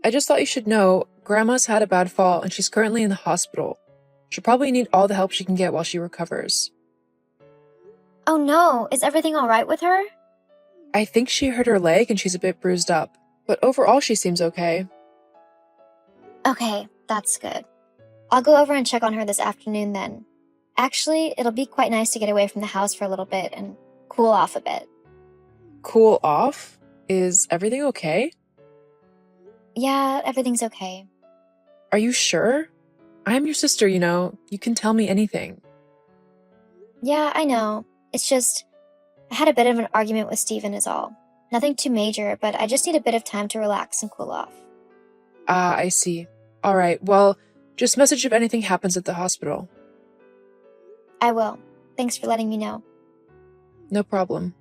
I just thought you should know Grandma's had a bad fall and she's currently in the hospital. She'll probably need all the help she can get while she recovers. Oh no, is everything alright with her? I think she hurt her leg and she's a bit bruised up, but overall she seems okay. Okay, that's good. I'll go over and check on her this afternoon then. Actually, it'll be quite nice to get away from the house for a little bit and cool off a bit. Cool off? Is everything okay? Yeah, everything's okay. Are you sure? I'm your sister, you know. You can tell me anything. Yeah, I know. It's just, I had a bit of an argument with Steven is all. Nothing too major, but I just need a bit of time to relax and cool off. Ah, I see. Alright, well, just message if anything happens at the hospital. I will. Thanks for letting me know. No problem.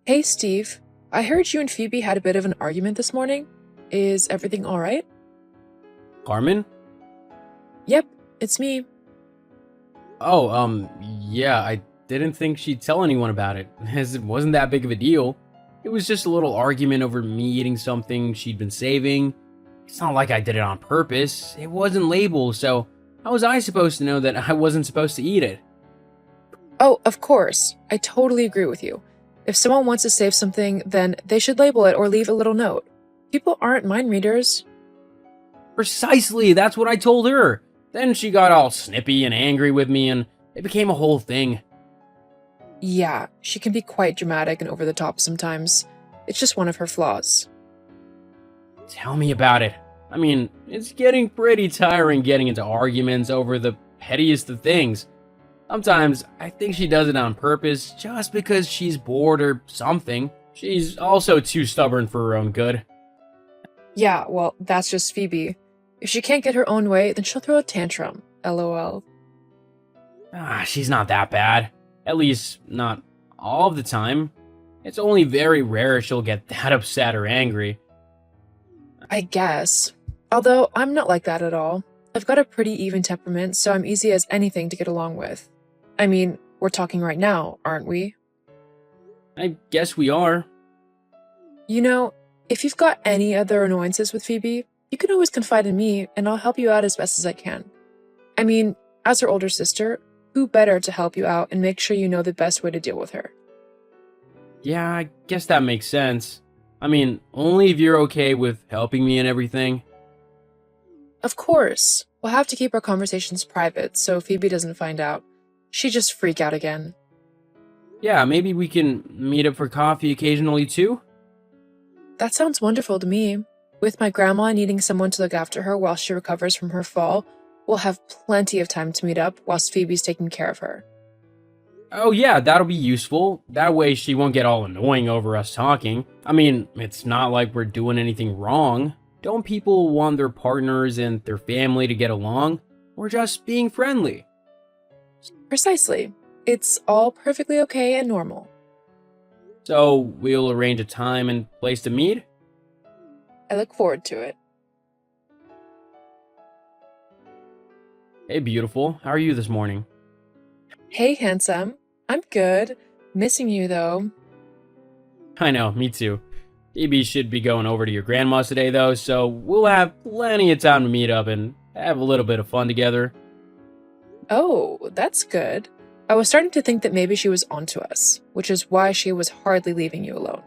Hey, Steve. I heard you and Phoebe had a bit of an argument this morning. Is everything alright? Carmen? Yep, it's me. Oh, yeah, I didn't think she'd tell anyone about it, as it wasn't that big of a deal. It was just a little argument over me eating something she'd been saving. It's not like I did it on purpose. It wasn't labeled, so how was I supposed to know that I wasn't supposed to eat it? Oh, of course. I totally agree with you. If someone wants to save something, then they should label it or leave a little note. People aren't mind readers. Precisely, that's what I told her. Then she got all snippy and angry with me, and it became a whole thing. Yeah, she can be quite dramatic and over the top sometimes. It's just one of her flaws. Tell me about it. I mean, it's getting pretty tiring getting into arguments over the pettiest of things. Sometimes I think she does it on purpose just because she's bored or something. She's also too stubborn for her own good. Yeah, well, that's just Phoebe. If she can't get her own way, then she'll throw a tantrum. LOL. She's not that bad. At least, not all of the time. It's only very rare she'll get that upset or angry. I guess. Although, I'm not like that at all. I've got a pretty even temperament, so I'm easy as anything to get along with. I mean, we're talking right now, aren't we? I guess we are. You know, if you've got any other annoyances with Phoebe, you can always confide in me, and I'll help you out as best as I can. I mean, as her older sister, who better to help you out and make sure you know the best way to deal with her? Yeah, I guess that makes sense. I mean, only if you're okay with helping me and everything. Of course. We'll have to keep our conversations private so Phoebe doesn't find out. She'd just freak out again. Yeah, maybe we can meet up for coffee occasionally too? That sounds wonderful to me. With my grandma needing someone to look after her while she recovers from her fall, we'll have plenty of time to meet up whilst Phoebe's taking care of her. Oh yeah, that'll be useful. That way she won't get all annoying over us talking. I mean, it's not like we're doing anything wrong. Don't people want their partners and their family to get along? We're just being friendly. Precisely. It's all perfectly okay and normal. So, we'll arrange a time and place to meet? I look forward to it. Hey beautiful, how are you this morning? Hey, handsome. I'm good. Missing you, though. I know, me too. Phoebe should be going over to your grandma's today though, so we'll have plenty of time to meet up and have a little bit of fun together. Oh, that's good. I was starting to think that maybe she was onto us, which is why she was hardly leaving you alone.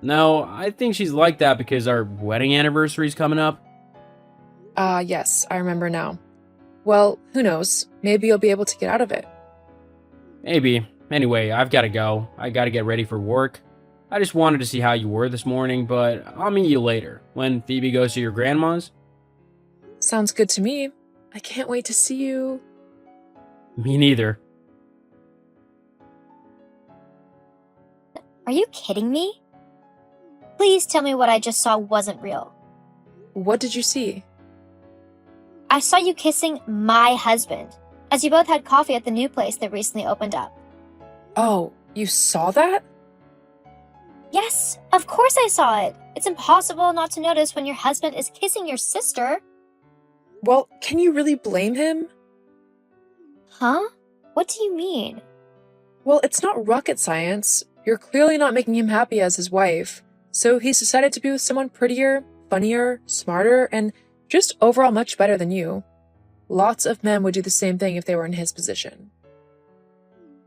No, I think she's like that because our wedding anniversary's coming up. Yes, I remember now. Well, who knows? Maybe you'll be able to get out of it. Maybe. Anyway, I've gotta go. I gotta get ready for work. I just wanted to see how you were this morning, but I'll meet you later, when Phoebe goes to your grandma's. Sounds good to me. I can't wait to see you. Me neither. Are you kidding me? Please tell me what I just saw wasn't real. What did you see? I saw you kissing my husband, as you both had coffee at the new place that recently opened up. Oh, you saw that? Yes, of course I saw it. It's impossible not to notice when your husband is kissing your sister. Well, can you really blame him? Huh? What do you mean? Well, it's not rocket science. You're clearly not making him happy as his wife, So he's decided to be with someone prettier, funnier, smarter, and just overall much better than you. Lots of men would do the same thing if they were in his position.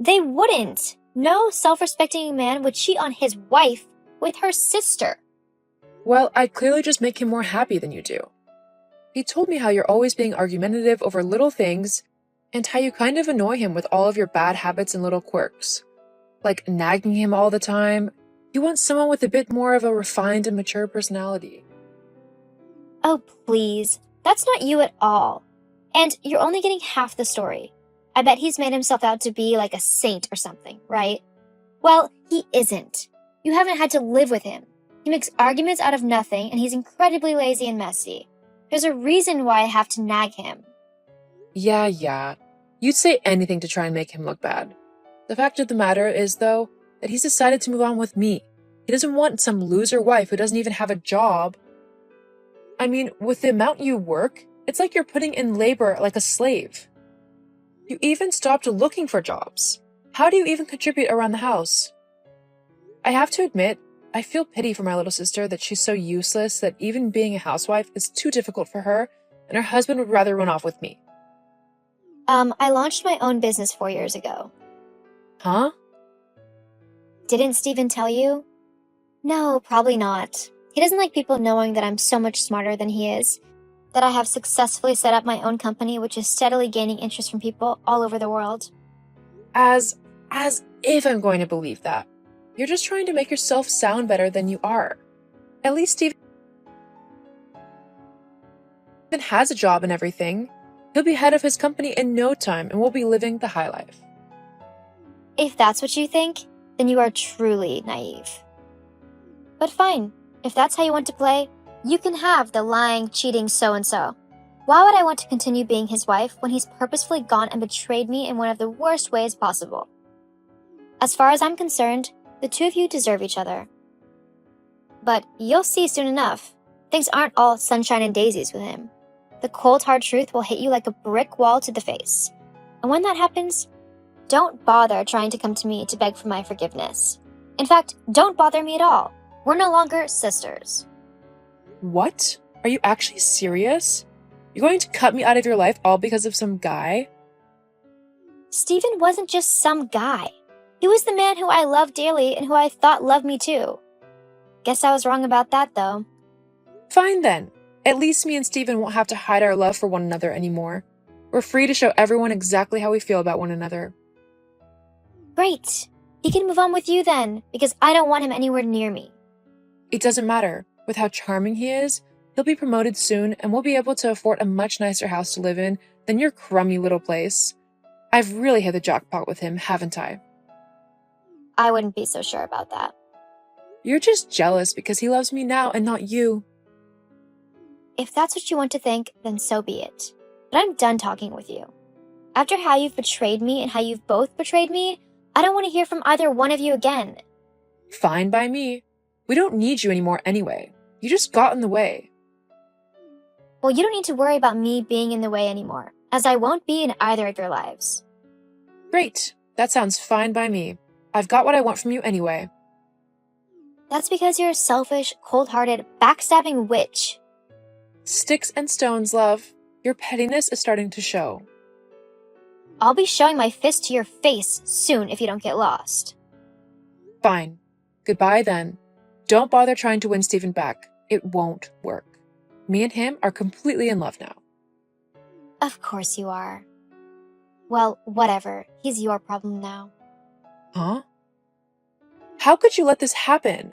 They wouldn't. No self-respecting man would cheat on his wife with her sister. Well, I'd clearly just make him more happy than you do. He told me how you're always being argumentative over little things, and how you kind of annoy him with all of your bad habits and little quirks. Like nagging him all the time. He wants someone with a bit more of a refined and mature personality. Oh, please. That's not you at all. And you're only getting half the story. I bet he's made himself out to be like a saint or something, right? Well, he isn't. You haven't had to live with him. He makes arguments out of nothing, and he's incredibly lazy and messy. There's a reason why I have to nag him. Yeah. You'd say anything to try and make him look bad. The fact of the matter is, though, that he's decided to move on with me. He doesn't want some loser wife who doesn't even have a job. I mean, with the amount you work, it's like you're putting in labor like a slave. You even stopped looking for jobs. How do you even contribute around the house? I have to admit, I feel pity for my little sister that she's so useless that even being a housewife is too difficult for her, and her husband would rather run off with me. I launched my own business 4 years ago. Huh? Didn't Steven tell you? No, probably not. He doesn't like people knowing that I'm so much smarter than he is, that I have successfully set up my own company, which is steadily gaining interest from people all over the world. As if I'm going to believe that. You're just trying to make yourself sound better than you are. At least Steven has a job and everything. He'll be head of his company in no time and we'll be living the high life. If that's what you think, then you are truly naive. But fine, if that's how you want to play, you can have the lying, cheating so-and-so. Why would I want to continue being his wife when he's purposefully gone and betrayed me in one of the worst ways possible? As far as I'm concerned, the two of you deserve each other. But you'll see soon enough, things aren't all sunshine and daisies with him. The cold hard truth will hit you like a brick wall to the face. And when that happens, don't bother trying to come to me to beg for my forgiveness. In fact, don't bother me at all. We're no longer sisters. What? Are you actually serious? You're going to cut me out of your life all because of some guy? Steven wasn't just some guy. He was the man who I loved dearly and who I thought loved me too. Guess I was wrong about that, though. Fine then. At least me and Steven won't have to hide our love for one another anymore. We're free to show everyone exactly how we feel about one another. Great. He can move on with you then, because I don't want him anywhere near me. It doesn't matter. With how charming he is, he'll be promoted soon and we'll be able to afford a much nicer house to live in than your crummy little place. I've really hit the jackpot with him, haven't I? I wouldn't be so sure about that. You're just jealous because he loves me now and not you. If that's what you want to think, then so be it. But I'm done talking with you. After how you've betrayed me and how you've both betrayed me, I don't want to hear from either one of you again. Fine by me. We don't need you anymore anyway. You just got in the way. Well, you don't need to worry about me being in the way anymore, as I won't be in either of your lives. Great. That sounds fine by me. I've got what I want from you anyway. That's because you're a selfish, cold-hearted, backstabbing witch. Sticks and stones, love. Your pettiness is starting to show. I'll be showing my fist to your face soon if you don't get lost. Fine. Goodbye then. Don't bother trying to win Steven back. It won't work. Me and him are completely in love now. Of course you are. Well, whatever. He's your problem now. Huh? How could you let this happen?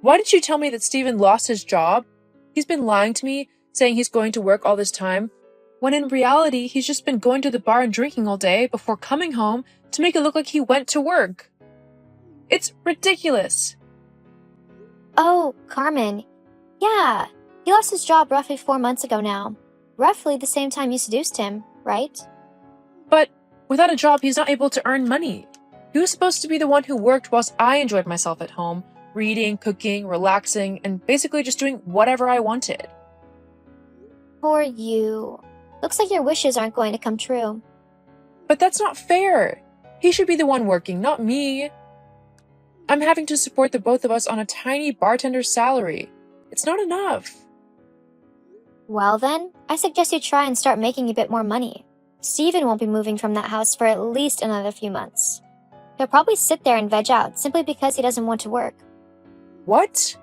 Why did you tell me that Steven lost his job? He's been lying to me, saying he's going to work all this time, when in reality he's just been going to the bar and drinking all day before coming home to make it look like he went to work. It's ridiculous. Oh, Carmen. Yeah, he lost his job roughly 4 months ago now. Roughly the same time you seduced him, right? But without a job, he's not able to earn money. He was supposed to be the one who worked whilst I enjoyed myself at home, reading, cooking, relaxing, and basically just doing whatever I wanted. Poor you. Looks like your wishes aren't going to come true. But that's not fair. He should be the one working, not me. I'm having to support the both of us on a tiny bartender's salary. It's not enough. Well then, I suggest you try and start making a bit more money. Steven won't be moving from that house for at least another few months. He'll probably sit there and veg out simply because he doesn't want to work. What?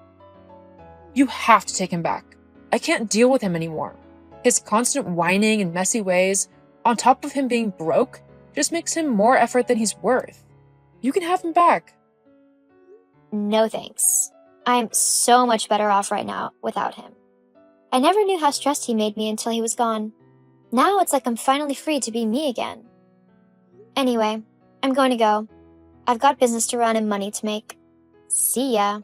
You have to take him back. I can't deal with him anymore. His constant whining and messy ways, on top of him being broke, just makes him more effort than he's worth. You can have him back. No thanks. I'm so much better off right now without him. I never knew how stressed he made me until he was gone. Now it's like I'm finally free to be me again. Anyway, I'm going to go. I've got business to run and money to make. See ya.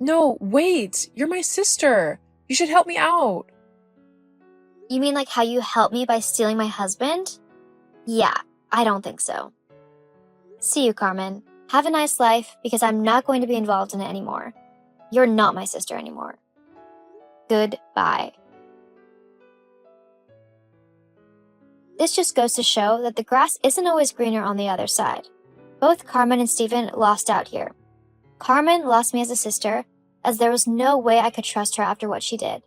No, wait. You're my sister. You should help me out. You mean like how you helped me by stealing my husband? Yeah, I don't think so. See you, Carmen. Have a nice life, because I'm not going to be involved in it anymore. You're not my sister anymore. Goodbye. This just goes to show that the grass isn't always greener on the other side. Both Carmen and Steven lost out here. Carmen lost me as a sister, as there was no way I could trust her after what she did.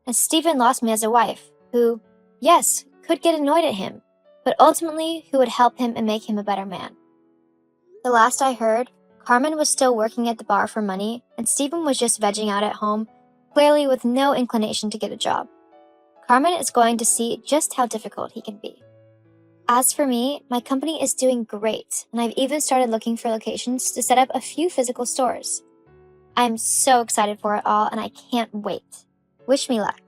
And Steven lost me as a wife, who, yes, could get annoyed at him, but ultimately who would help him and make him a better man. The last I heard, Carmen was still working at the bar for money, and Steven was just vegging out at home, clearly with no inclination to get a job. Carmen is going to see just how difficult he can be. As for me, my company is doing great, and I've even started looking for locations to set up a few physical stores. I'm so excited for it all, and I can't wait. Wish me luck.